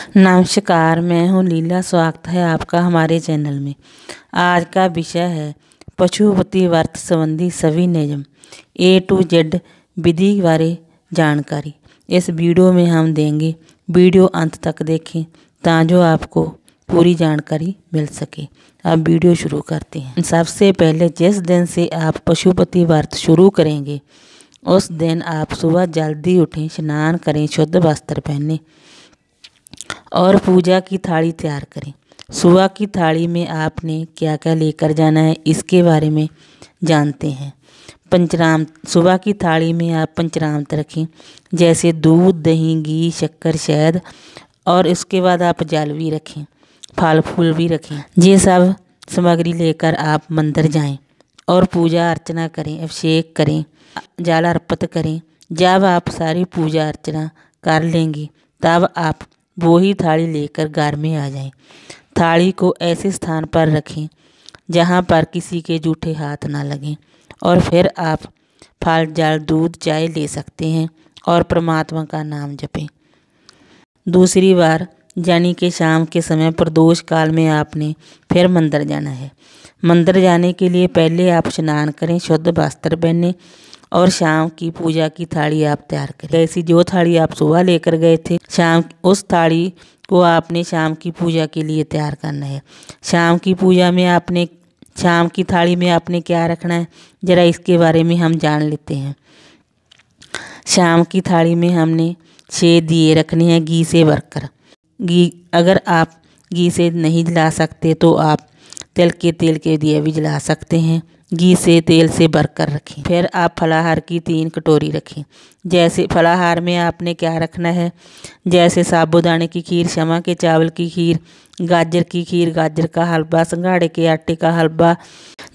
नमस्कार, मैं हूँ लीला। स्वागत है आपका हमारे चैनल में। आज का विषय है पशुपति व्रत संबंधी सभी नियम A to Z विधि बारे जानकारी। इस वीडियो में हम देंगे, वीडियो अंत तक देखें ताकि आपको पूरी जानकारी मिल सके। अब वीडियो शुरू करते हैं। सबसे पहले जिस दिन से आप पशुपति व्रत शुरू करेंगे उस दिन आप सुबह जल्दी उठें, स्नान करें, शुद्ध वस्त्र पहनें और पूजा की थाली तैयार करें। सुबह की थाली में आपने क्या क्या लेकर जाना है इसके बारे में जानते हैं। पंचामृत, सुबह की थाली में आप पंचामृत रखें, जैसे दूध, दही, घी, शक्कर, शहद, और इसके बाद आप जल भी रखें, फल फूल भी रखें। ये सब सामग्री लेकर आप मंदिर जाएं और पूजा अर्चना करें, अभिषेक करें, जल अर्पित करें। जब आप सारी पूजा अर्चना कर लेंगे तब आप वही थाली लेकर घर में आ जाएं। थाली को ऐसे स्थान पर रखें जहां पर किसी के जूठे हाथ ना लगें और फिर आप फल, जल, दूध, चाय ले सकते हैं और परमात्मा का नाम जपें। दूसरी बार यानी कि शाम के समय प्रदोष काल में आपने फिर मंदिर जाना है। मंदिर जाने के लिए पहले आप स्नान करें, शुद्ध वस्त्र पहनें और शाम की पूजा की थाली आप तैयार करें। ऐसी जो थाली आप सुबह लेकर गए थे, शाम उस थाली को आपने शाम की पूजा के लिए तैयार करना है। शाम की पूजा में आपने शाम की थाली में आपने क्या रखना है, ज़रा इसके बारे में हम जान लेते हैं। शाम की थाली में हमने 6 दिए रखने हैं घी से भरकर। घी, अगर आप घी से नहीं जला सकते तो आप तिल के तेल के दिए भी जला सकते हैं। घी से तेल से भरकर रखें। फिर आप फलाहार की 3 कटोरी रखें। जैसे फलाहार में आपने क्या रखना है, जैसे साबूदाने की खीर, शमा के चावल की खीर, गाजर की खीर, गाजर का हलवा, सिंघाड़े के आटे का हलवा,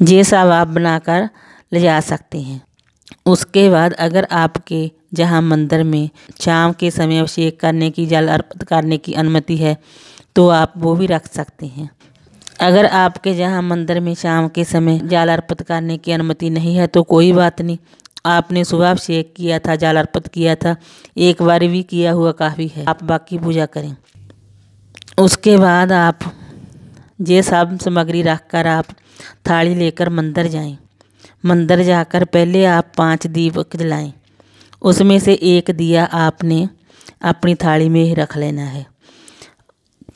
ये सब आप बनाकर ले जा सकते हैं। उसके बाद अगर आपके जहाँ मंदिर में शाम के समय अभिषेक करने की, जल अर्पित करने की अनुमति है तो आप वो भी रख सकते हैं। अगर आपके जहाँ मंदिर में शाम के समय जल अर्पित करने की अनुमति नहीं है तो कोई बात नहीं, आपने सुबह अभिषेक किया था, जल अर्पित किया था, एक बार भी किया हुआ काफ़ी है, आप बाकी पूजा करें। उसके बाद आप ये सब सामग्री रखकर आप थाली लेकर मंदिर जाएं। मंदिर जाकर पहले आप 5 दीपक जलाएं। उसमें से एक दिया आपने अपनी थाली में ही रख लेना है।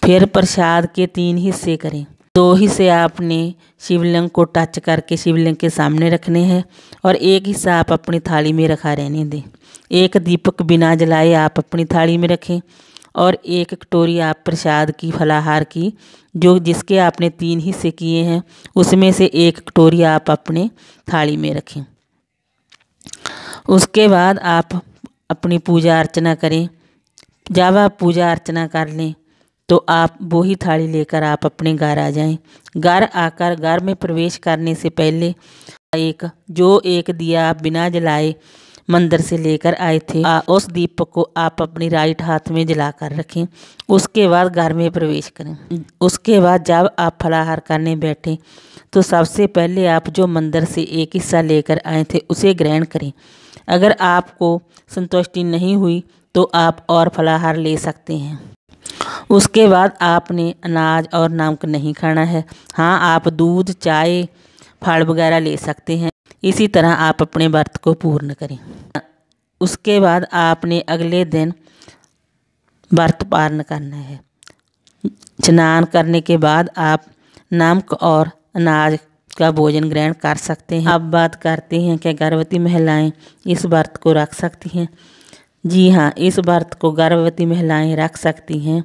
फिर प्रसाद के 3 हिस्से करें। 2 हिस्से आपने शिवलिंग को टच करके शिवलिंग के सामने रखने हैं और एक हिस्सा आप अपनी थाली में रखा रहने दें। एक दीपक बिना जलाए आप अपनी थाली में रखें और एक कटोरी आप प्रसाद की, फलाहार की, जो जिसके आपने 3 हिस्से किए हैं, उसमें से एक कटोरी आप अपने थाली में रखें। उसके बाद आप अपनी पूजा अर्चना करें। जब आप पूजा अर्चना कर लें तो आप वही थाली लेकर आप अपने घर आ जाएं। घर आकर घर में प्रवेश करने से पहले एक दिया आप बिना जलाए मंदिर से लेकर आए थे, उस दीपक को आप अपनी राइट हाथ में जलाकर रखें। उसके बाद घर में प्रवेश करें। उसके बाद जब आप फलाहार करने बैठें तो सबसे पहले आप जो मंदिर से एक हिस्सा लेकर आए थे उसे ग्रहण करें। अगर आपको संतुष्टि नहीं हुई तो आप और फलाहार ले सकते हैं। उसके बाद आपने अनाज और नमक नहीं खाना है। हाँ, आप दूध, चाय, फल वगैरह ले सकते हैं। इसी तरह आप अपने व्रत को पूर्ण करें। उसके बाद आपने अगले दिन व्रत पारण करना है। स्नान करने के बाद आप नमक और अनाज का भोजन ग्रहण कर सकते हैं। अब बात करते हैं कि गर्भवती महिलाएं इस व्रत को रख सकती हैं। जी हाँ, इस व्रत को गर्भवती महिलाएं रख सकती हैं।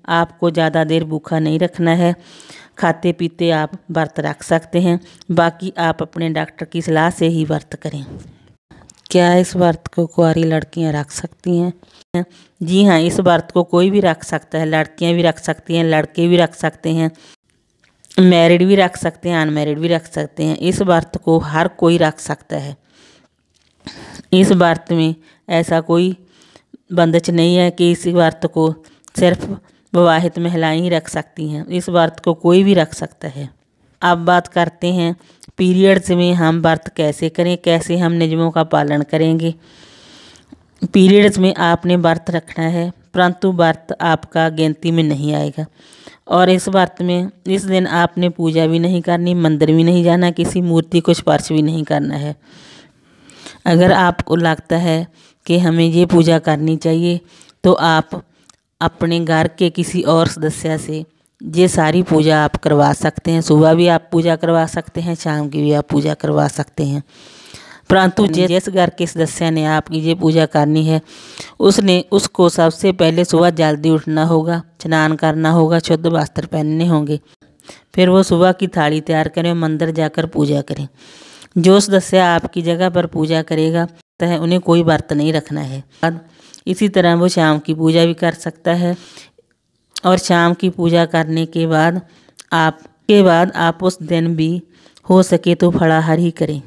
आपको ज़्यादा देर भूखा नहीं रखना है। खाते पीते आप व्रत रख सकते हैं। बाकी आप अपने डॉक्टर की सलाह से ही व्रत करें। क्या इस व्रत को कुंवारी लड़कियां रख सकती हैं? जी हाँ, इस व्रत को कोई भी रख सकता है। लड़कियां भी रख सकती हैं, लड़के भी रख सकते हैं, मैरिड भी रख सकते हैं, अनमैरिड भी रख सकते हैं। इस व्रत को हर कोई रख सकता है। इस व्रत में ऐसा कोई बंधन नहीं है कि इस व्रत को सिर्फ विवाहित महिलाएं ही रख सकती हैं। इस व्रत को कोई भी रख सकता है। अब बात करते हैं पीरियड्स में हम व्रत कैसे करें, कैसे हम नियमों का पालन करेंगे। पीरियड्स में आपने व्रत रखना है, परंतु व्रत आपका गिनती में नहीं आएगा। और इस व्रत में इस दिन आपने पूजा भी नहीं करनी, मंदिर भी नहीं जाना, किसी मूर्ति को स्पर्श भी नहीं करना है। अगर आपको लगता है कि हमें ये पूजा करनी चाहिए तो आप अपने घर के किसी और सदस्य से ये सारी पूजा आप करवा सकते हैं। सुबह भी आप पूजा करवा सकते हैं, शाम की भी आप पूजा करवा सकते हैं। परंतु जिस घर के सदस्य ने आपकी ये पूजा करनी है उसको सबसे पहले सुबह जल्दी उठना होगा, स्नान करना होगा, शुद्ध वस्त्र पहनने होंगे। फिर वो सुबह की थाली तैयार करें, मंदिर जाकर पूजा करें। जो सदस्य आपकी जगह पर पूजा करेगा उन्हें कोई व्रत नहीं रखना है। इसी तरह वो शाम की पूजा भी कर सकता है। और शाम की पूजा करने के बाद आप उस दिन भी हो सके तो फलाहार ही करें।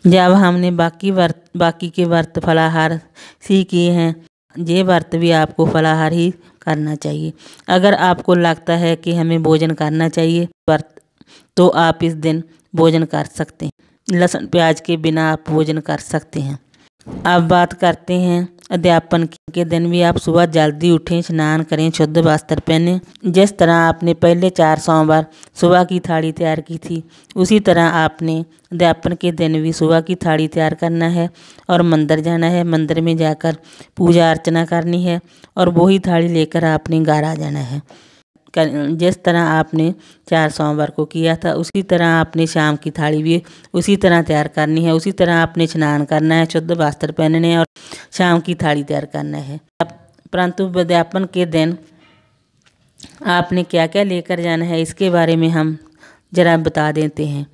जब हमने बाकी के व्रत फलाहार ही किए हैं, ये व्रत भी आपको फलाहार ही करना चाहिए। अगर आपको लगता है कि हमें भोजन करना चाहिए व्रत, तो आप इस दिन भोजन कर सकते हैं। लहसुन प्याज के बिना आप भोजन कर सकते हैं। अब बात करते हैं अध्यापन के दिन भी आप सुबह जल्दी उठें, स्नान करें, शुद्ध वस्त्र पहनें। जिस तरह आपने पहले 4 सोमवार सुबह की थाली तैयार की थी, उसी तरह आपने अध्यापन के दिन भी सुबह की थाली तैयार करना है और मंदिर जाना है। मंदिर में जाकर पूजा अर्चना करनी है और वही थाली लेकर आपने घर आ जाना है। जिस तरह आपने 4 सोमवार को किया था, उसी तरह आपने शाम की थाली भी उसी तरह तैयार करनी है। उसी तरह आपने स्नान करना है, शुद्ध वस्त्र पहनने हैं और शाम की थाली तैयार करना है। परंतु अध्यापन के दिन आपने क्या क्या लेकर जाना है, इसके बारे में हम जरा बता देते हैं।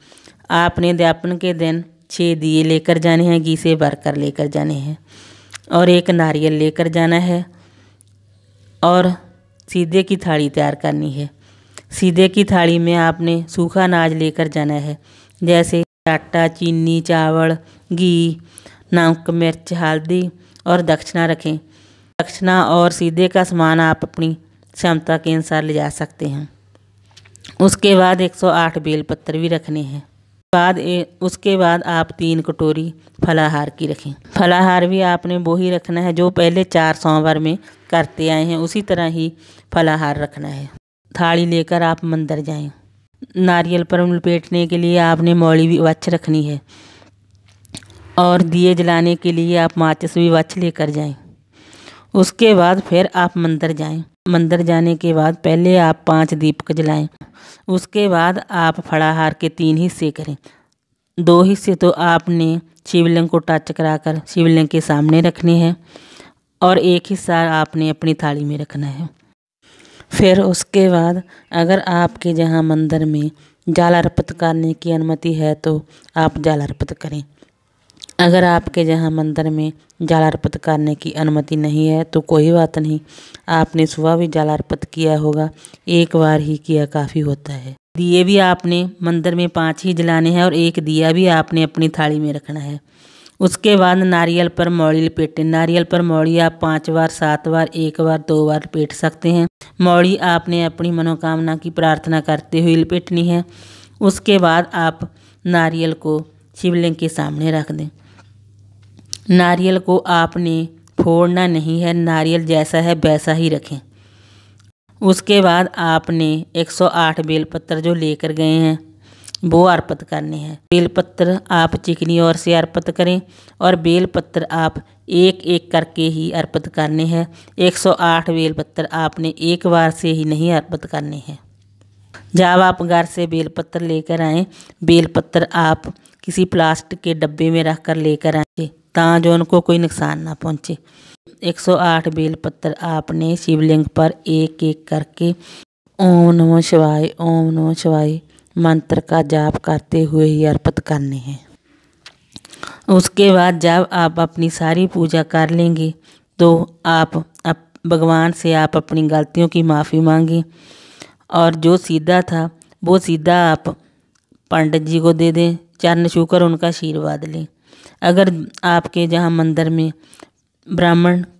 आपने अध्यापन के दिन 6 दिए लेकर जाने हैं, घी से भरकर लेकर जाने हैं और 1 नारियल लेकर जाना है और सीधे की थाली तैयार करनी है। सीधे की थाली में आपने सूखा अनाज लेकर जाना है, जैसे आटा, चीनी, चावल, घी, नमक, मिर्च, हल्दी और दक्षिणा रखें। दक्षिणा और सीधे का सामान आप अपनी क्षमता के अनुसार ले जा सकते हैं। उसके बाद 108 बेलपत्र भी रखने हैं। उसके बाद आप 3 कटोरी फलाहार की रखें। फलाहार भी आपने वो ही रखना है जो पहले 4 सोमवार में करते आए हैं, उसी तरह ही फलाहार रखना है। थाली लेकर आप मंदिर जाएं। नारियल पर लपेटने के लिए आपने मौली भी वच्छ रखनी है और दिए जलाने के लिए आप माचिस भी वच्छ लेकर जाएं। उसके बाद फिर आप मंदिर जाएं। मंदिर जाने के बाद पहले आप 5 दीपक जलाएं। उसके बाद आप फलाहार के 3 हिस्से करें। 2 हिस्से तो आपने शिवलिंग को टच कराकर शिवलिंग के सामने रखने हैं और 1 हिस्सा आपने अपनी थाली में रखना है। फिर उसके बाद अगर आपके जहाँ मंदिर में जल अर्पित करने की अनुमति है तो आप जल अर्पित करें। अगर आपके जहाँ मंदिर में जल अर्पित करने की अनुमति नहीं है तो कोई बात नहीं, आपने सुबह भी जल अर्पित किया होगा, 1 बार ही किया काफ़ी होता है। दिए भी आपने मंदिर में 5 ही जलाने हैं और 1 दिया भी आपने अपनी थाली में रखना है। उसके बाद नारियल पर मौली लपेटें। नारियल पर मौली आप 5 बार, 7 बार, 1 बार, 2 बार लपेट सकते हैं। मौली आपने अपनी मनोकामना की प्रार्थना करते हुए लपेटनी है। उसके बाद आप नारियल को शिवलिंग के सामने रख दें। नारियल को आपने फोड़ना नहीं है, नारियल जैसा है वैसा ही रखें। उसके बाद आपने 108 बेलपत्र जो लेकर गए हैं वो अर्पित करने हैं। बेलपत्र आप चिकनी ओर से अर्पित करें और बेलपत्र आप 1-1 करके ही अर्पित करने हैं। 108 बेलपत्र आपने 1 बार से ही नहीं अर्पित करने हैं। जब आप घर से बेलपत्र लेकर आएँ, बेलपत्र आप किसी प्लास्टिक के डब्बे में रख कर लेकर आए ताकि उनको कोई नुकसान ना पहुँचे। 108 बेलपत्र आपने शिवलिंग पर 1-1 करके ओम नमः शिवाय, ओम नमः शिवाय मंत्र का जाप करते हुए ही अर्पित करने हैं। उसके बाद जब आप अपनी सारी पूजा कर लेंगे तो आप भगवान से आप अपनी गलतियों की माफ़ी मांगें और जो सीधा था वो सीधा आप पंडित जी को दे दें, चरण छूकर उनका आशीर्वाद लें। अगर आपके जहाँ मंदिर में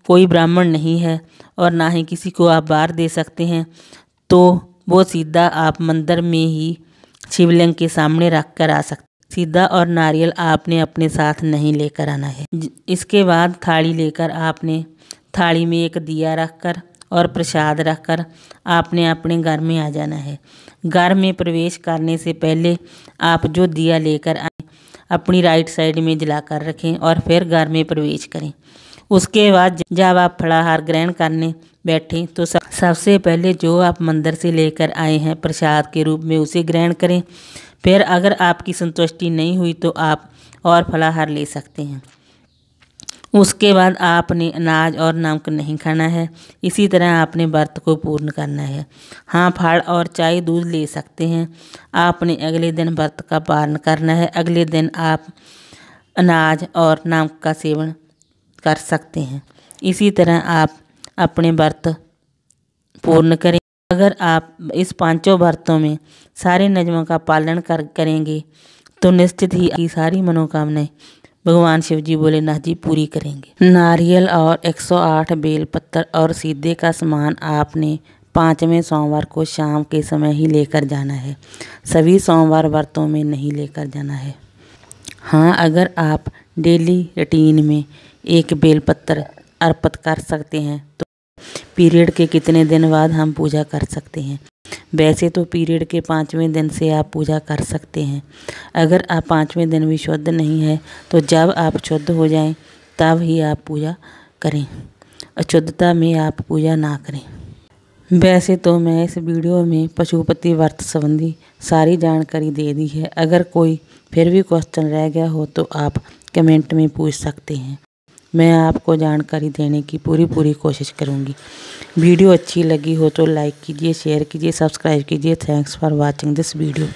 कोई ब्राह्मण नहीं है और ना ही किसी को आप बाहर दे सकते हैं तो वो सीधा आप मंदिर में ही शिवलिंग के सामने रख कर आ सकते। सीधा और नारियल आपने अपने साथ नहीं लेकर आना है। इसके बाद थाली लेकर आपने थाली में एक दिया रखकर और प्रसाद रखकर आपने अपने घर में आ जाना है। घर में प्रवेश करने से पहले आप जो दिया लेकर आए अपनी राइट साइड में जलाकर रखें और फिर घर में प्रवेश करें। उसके बाद जब आप फलाहार ग्रहण करने बैठें तो सबसे पहले जो आप मंदिर से लेकर आए हैं प्रसाद के रूप में उसे ग्रहण करें। फिर अगर आपकी संतुष्टि नहीं हुई तो आप और फलाहार ले सकते हैं। उसके बाद आपने अनाज और नमक नहीं खाना है। इसी तरह आपने व्रत को पूर्ण करना है। हाँ, फल और चाय दूध ले सकते हैं। आपने अगले दिन व्रत का पालन करना है। अगले दिन आप अनाज और नमक का सेवन कर सकते हैं। इसी तरह आप अपने व्रत पूर्ण करें। अगर आप इस पांचों व्रतों में सारे नियमों का पालन करेंगे तो निश्चित ही आपकी सारी मनोकामनाएं भगवान शिव जी भोलेनाथ जी पूरी करेंगे। नारियल और 108 बेल पत्तर और सीधे का सामान आपने 5वें सोमवार को शाम के समय ही लेकर जाना है। सभी सोमवार व्रतों में नहीं लेकर जाना है। हाँ, अगर आप डेली रूटीन में एक बेल पत्तर अर्पित कर सकते हैं तो पीरियड के कितने दिन बाद हम पूजा कर सकते हैं। वैसे तो पीरियड के 5वें दिन से आप पूजा कर सकते हैं। अगर आप 5वें दिन भी शुद्ध नहीं है तो जब आप शुद्ध हो जाएं तब ही आप पूजा करें। अशुद्धता में आप पूजा ना करें। वैसे तो मैं इस वीडियो में पशुपति व्रत संबंधी सारी जानकारी दे दी है। अगर कोई फिर भी क्वेश्चन रह गया हो तो आप कमेंट में पूछ सकते हैं। मैं आपको जानकारी देने की पूरी कोशिश करूंगी। वीडियो अच्छी लगी हो तो लाइक कीजिए, शेयर कीजिए, सब्सक्राइब कीजिए। Thanks for watching this video.